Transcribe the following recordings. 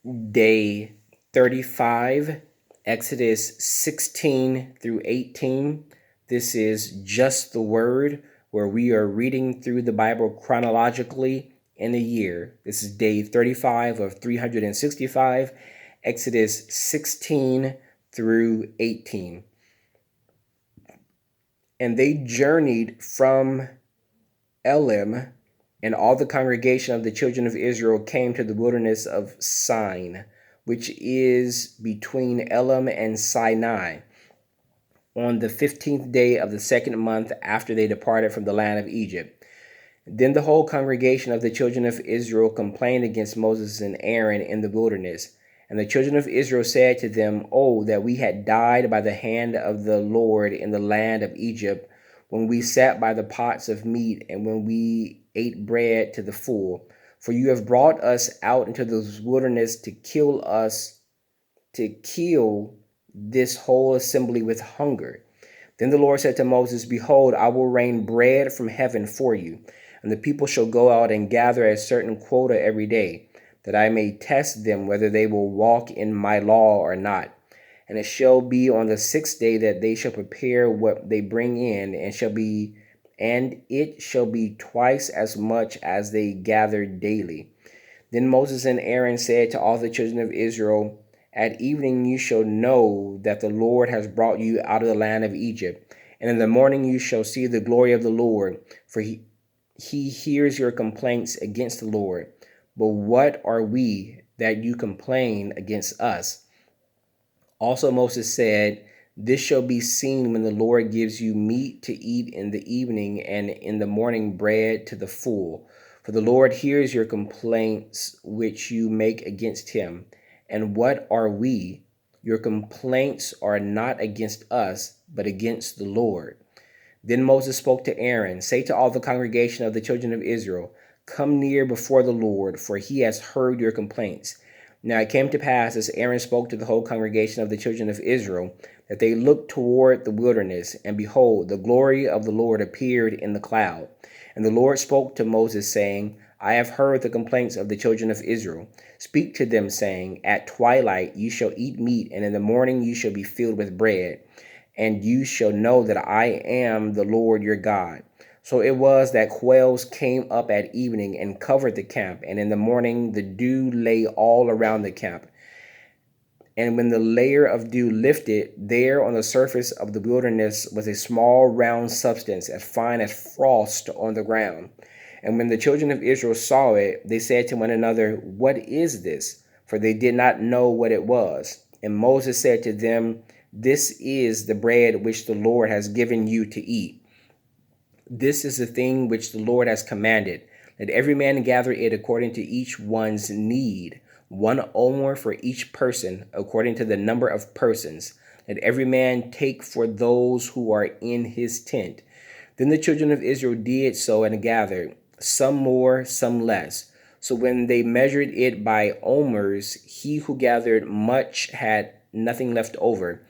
Day 35, Exodus 16 through 18. This is Just the Word, where we are reading through the Bible chronologically in a year. This is day 35 of 365, Exodus 16 through 18. And they journeyed from Elim, and all the congregation of the children of Israel came to the wilderness of Sin, which is between Elim and Sinai, on the 15th day of the second month after they departed from the land of Egypt. Then the whole congregation of the children of Israel complained against Moses and Aaron in the wilderness. And the children of Israel said to them, "Oh, that we had died by the hand of the Lord in the land of Egypt, when we sat by the pots of meat and when we ate bread to the full. For you have brought us out into this wilderness to kill this whole assembly with hunger." Then the Lord said to Moses, "Behold, I will rain bread from heaven for you, and the people shall go out and gather a certain quota every day, that I may test them whether they will walk in my law or not. And it shall be on the sixth day that they shall prepare what they bring in, and it shall be twice as much as they gather daily." Then Moses and Aaron said to all the children of Israel, "At evening you shall know that the Lord has brought you out of the land of Egypt, and in the morning you shall see the glory of the Lord, for he hears your complaints against the Lord. But what are we that you complain against us?" Also Moses said, "This shall be seen when the Lord gives you meat to eat in the evening, and in the morning bread to the full. For the Lord hears your complaints which you make against him. And what are we? Your complaints are not against us, but against the Lord." Then Moses spoke to Aaron, "Say to all the congregation of the children of Israel, 'Come near before the Lord, for he has heard your complaints.'" Now it came to pass, as Aaron spoke to the whole congregation of the children of Israel, that they looked toward the wilderness, and behold, the glory of the Lord appeared in the cloud. And the Lord spoke to Moses, saying, "I have heard the complaints of the children of Israel. Speak to them, saying, At twilight you shall eat meat, and in the morning you shall be filled with bread. And you shall know that I am the Lord your God." So it was that quails came up at evening and covered the camp, and in the morning the dew lay all around the camp. And when the layer of dew lifted, there on the surface of the wilderness was a small round substance, as fine as frost on the ground. And when the children of Israel saw it, they said to one another, "What is this?" For they did not know what it was. And Moses said to them, "This is the bread which the Lord has given you to eat. This is the thing which the Lord has commanded. Let every man gather it according to each one's need, 1 omer for each person, according to the number of persons. Let every man take for those who are in his tent." Then the children of Israel did so and gathered, some more, some less. So when they measured it by omers, he who gathered much had nothing left over,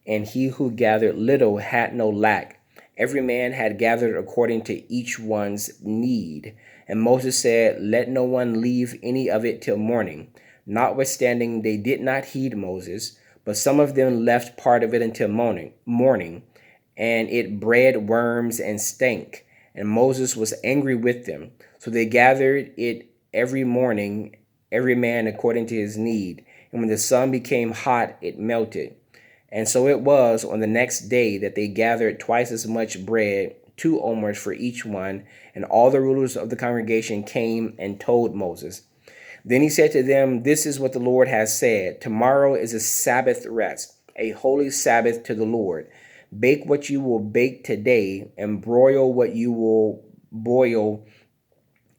and he who gathered little had no lack. Every man had gathered according to each one's need. And Moses said, "Let no one leave any of it till morning." Notwithstanding, they did not heed Moses, but some of them left part of it until morning, and it bred worms and stank. And Moses was angry with them. So they gathered it every morning, every man according to his need. And when the sun became hot, it melted. And so it was on the next day that they gathered twice as much bread, 2 omers for each one. And all the rulers of the congregation came and told Moses. Then he said to them, "This is what the Lord has said. Tomorrow is a Sabbath rest, a holy Sabbath to the Lord. Bake what you will bake today, and broil what you will boil,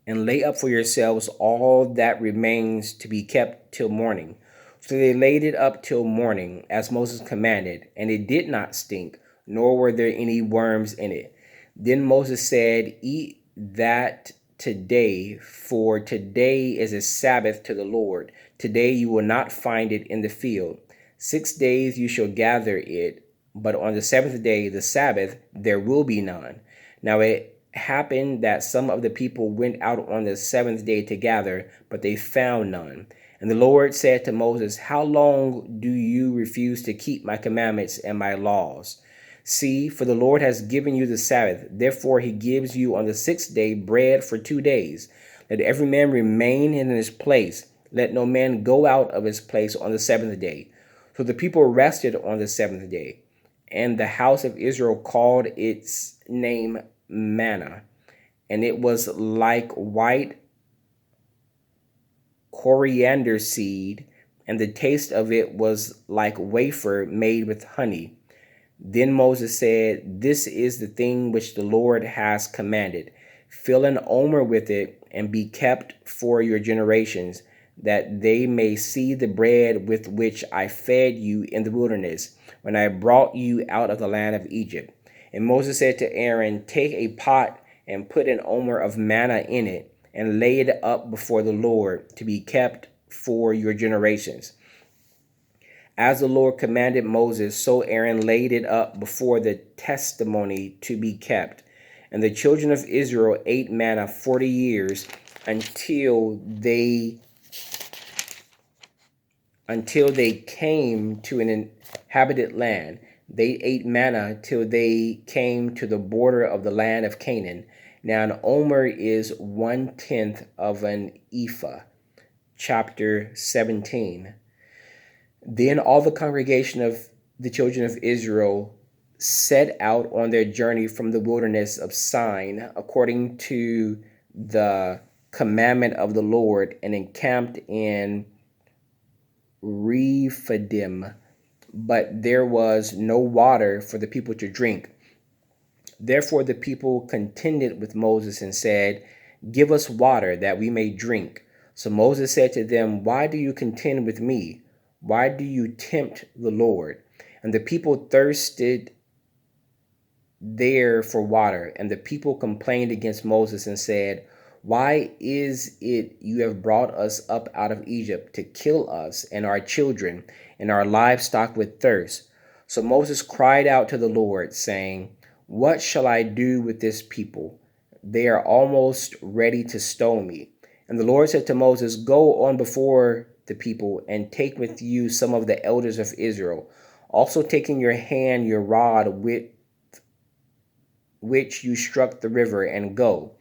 and lay up for yourselves all that remains to be kept till morning." So they laid it up till morning, as Moses commanded, and it did not stink, nor were there any worms in it. Then Moses said, "Eat that today, for today is a Sabbath to the Lord. Today you will not find it in the field. 6 days you shall gather it, but on the seventh day, the Sabbath, there will be none. Now it happened that some of the people went out on the seventh day to gather, but they found none. And the Lord said to Moses, how long do you refuse to keep my commandments and my laws? See, for the Lord has given you the Sabbath. Therefore he gives you on the sixth day bread for 2 days. Let every man remain in his place. Let no man go out of his place on the seventh day. So the people rested on the seventh day. And the house of Israel called its name manna, and it was like white coriander seed, and the taste of it was like wafer made with honey. Then Moses said, this is the thing which the Lord has commanded. Fill an omer with it, and be kept for your generations, that they may see the bread with which I fed you in the wilderness, when I brought you out of the land of Egypt. And Moses said to Aaron, take a pot and put an omer of manna in it, and lay it up before the Lord, to be kept for your generations. As the Lord commanded Moses, so Aaron laid it up before the testimony to be kept. And the children of Israel ate manna 40 years until they came to an inhabited land. They ate manna till they came to the border of the land of Canaan. Now an omer is 1/10 of an ephah. Chapter 17. Then all the congregation of the children of Israel set out on their journey from the wilderness of Sin, according to the commandment of the Lord, and encamped in Rephidim. But there was no water for the people to drink. Therefore the people contended with Moses and said, give us water that we may drink. So Moses said to them, why do you contend with me? Why do you tempt the Lord? And the people thirsted there for water. And the people complained against Moses and said, why is it you have brought us up out of Egypt to kill us and our children and our livestock with thirst? So Moses cried out to the Lord, saying, what shall I do with this people? They are almost ready to stone me. And the Lord said to Moses, go on before the people and take with you some of the elders of Israel. Also take in your hand your rod with which you struck the river, and go.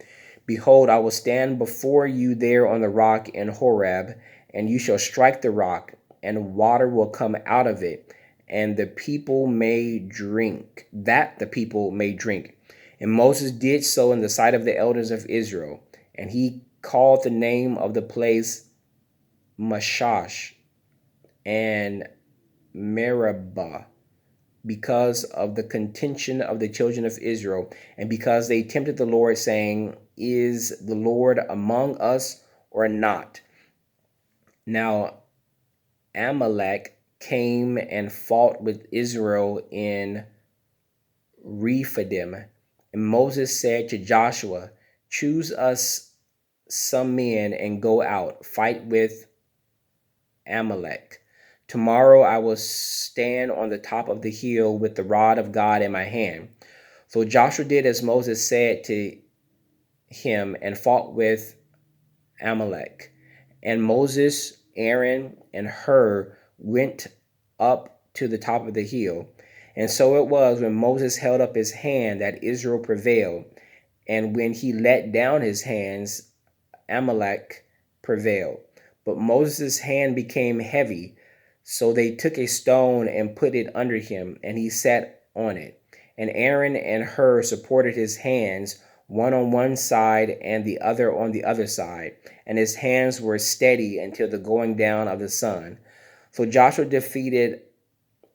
Behold, I will stand before you there on the rock in Horeb, and you shall strike the rock, and water will come out of it, and the people may drink, that the people may drink. And Moses did so in the sight of the elders of Israel, and he called the name of the place Mashash and Meribah, because of the contention of the children of Israel, and because they tempted the Lord, saying, is the Lord among us or not? Now Amalek came and fought with Israel in Rephidim. And Moses said to Joshua, choose us some men and go out, fight with Amalek. Tomorrow I will stand on the top of the hill with the rod of God in my hand. So Joshua did as Moses said to him and fought with Amalek. And Moses, Aaron, and Hur went up to the top of the hill. And so it was when Moses held up his hand that Israel prevailed. And when he let down his hands, Amalek prevailed. But Moses' hand became heavy. So they took a stone and put it under him, and he sat on it. And Aaron and Hur supported his hands, one on one side and the other on the other side, and his hands were steady until the going down of the sun. So Joshua defeated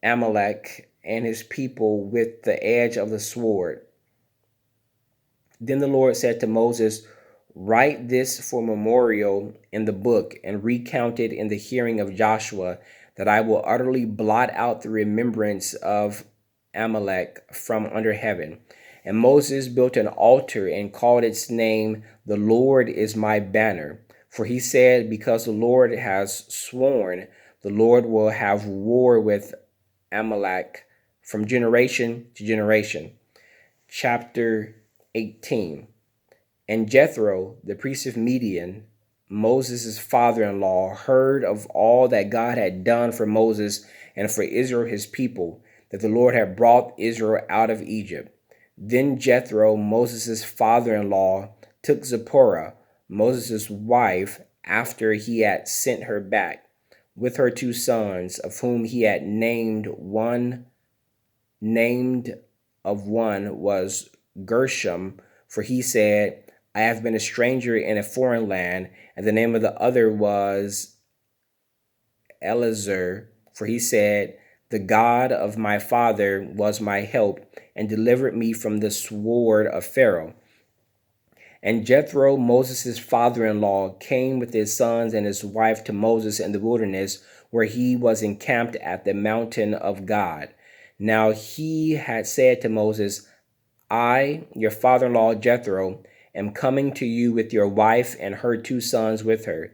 Amalek and his people with the edge of the sword. Then the Lord said to Moses, write this for memorial in the book and recount it in the hearing of Joshua, that I will utterly blot out the remembrance of Amalek from under heaven. And Moses built an altar and called its name, the Lord is my banner. For he said, because the Lord has sworn, the Lord will have war with Amalek from generation to generation. Chapter 18. And Jethro, the priest of Midian, Moses' father-in-law, heard of all that God had done for Moses and for Israel his people, that the Lord had brought Israel out of Egypt. Then Jethro, Moses' father-in-law, took Zipporah, Moses' wife, after he had sent her back, with her 2 sons, of whom he had named of one was Gershom, for he said, I have been a stranger in a foreign land, and the name of the other was Eleazar, for he said, the God of my father was my help, and delivered me from the sword of Pharaoh. And Jethro, Moses' father-in-law, came with his sons and his wife to Moses in the wilderness, where he was encamped at the mountain of God. Now he had said to Moses, I, your father-in-law Jethro, am coming to you with your wife and her 2 sons with her.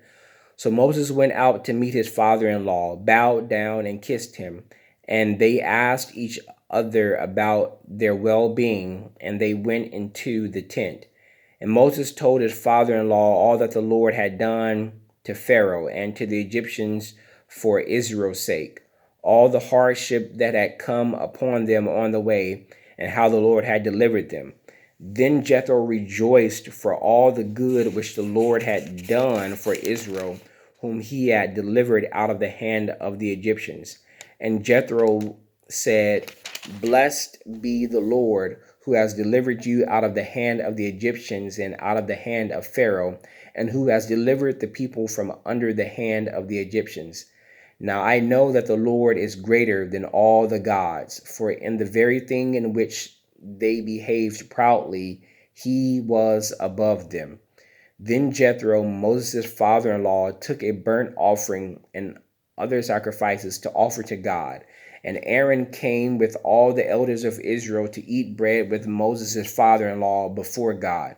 So Moses went out to meet his father-in-law, bowed down and kissed him, and they asked each other about their well-being, and they went into the tent. And Moses told his father-in-law all that the Lord had done to Pharaoh and to the Egyptians for Israel's sake, all the hardship that had come upon them on the way, and how the Lord had delivered them. Then Jethro rejoiced for all the good which the Lord had done for Israel, whom he had delivered out of the hand of the Egyptians. And Jethro said, Blessed be the Lord, who has delivered you out of the hand of the Egyptians and out of the hand of Pharaoh, and who has delivered the people from under the hand of the Egyptians. Now I know that the Lord is greater than all the gods, for in the very thing in which they behaved proudly, he was above them. Then Jethro, Moses' father-in-law, took a burnt offering and other sacrifices to offer to God. And Aaron came with all the elders of Israel to eat bread with Moses' father-in-law before God.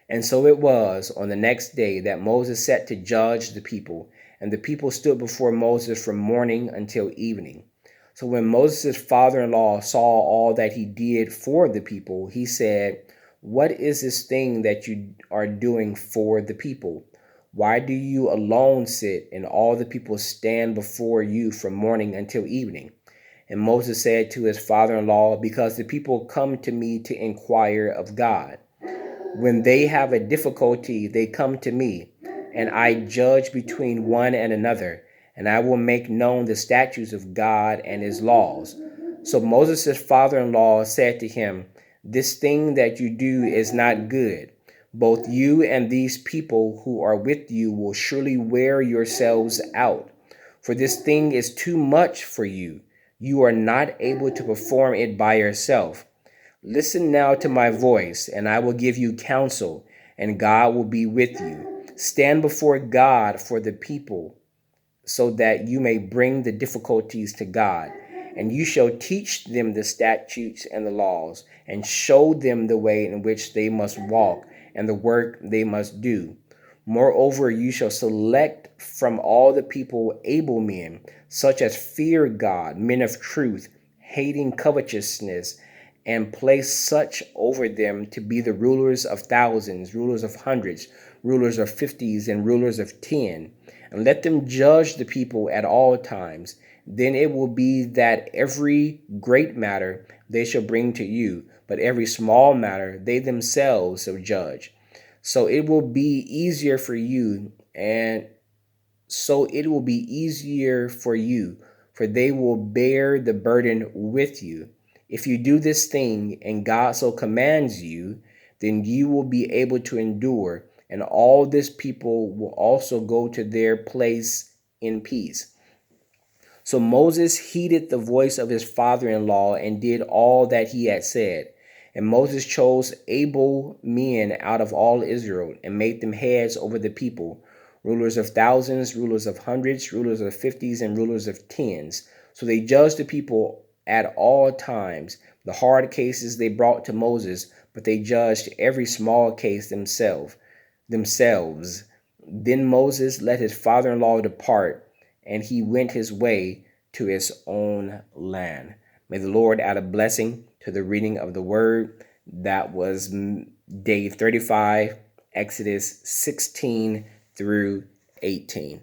And so it was on the next day that Moses sat to judge the people, and the people stood before Moses from morning until evening. So when Moses' father-in-law saw all that he did for the people, he said, What is this thing that you are doing for the people? Why do you alone sit, and all the people stand before you from morning until evening? And Moses said to his father-in-law, Because the people come to me to inquire of God. When they have a difficulty, they come to me, and I judge between one and another, and I will make known the statutes of God and his laws. So Moses' father-in-law said to him, This thing that you do is not good. Both you and these people who are with you will surely wear yourselves out. For this thing is too much for you. You are not able to perform it by yourself. Listen now to my voice, and I will give you counsel, and God will be with you. Stand before God for the people, so that you may bring the difficulties to God. And you shall teach them the statutes and the laws, and show them the way in which they must walk, and the work they must do. Moreover, you shall select from all the people able men, such as fear God, men of truth, hating covetousness, and place such over them to be the rulers of thousands, rulers of hundreds, rulers of 50s, and rulers of 10. And let them judge the people at all times. Then it will be that every great matter they shall bring to you, but every small matter they themselves shall judge. So it will be easier for you, for they will bear the burden with you. If you do this thing, and God so commands you, then you will be able to endure, and all this people will also go to their place in peace. So Moses heeded the voice of his father-in-law and did all that he had said. And Moses chose able men out of all Israel and made them heads over the people, rulers of thousands, rulers of hundreds, rulers of 50s, and rulers of 10s. So they judged the people at all times. The hard cases they brought to Moses, but they judged every small case themselves. Then Moses let his father-in-law depart, and he went his way to his own land. May the Lord add a blessing to the reading of the word. That was day 35, Exodus 16 through 18.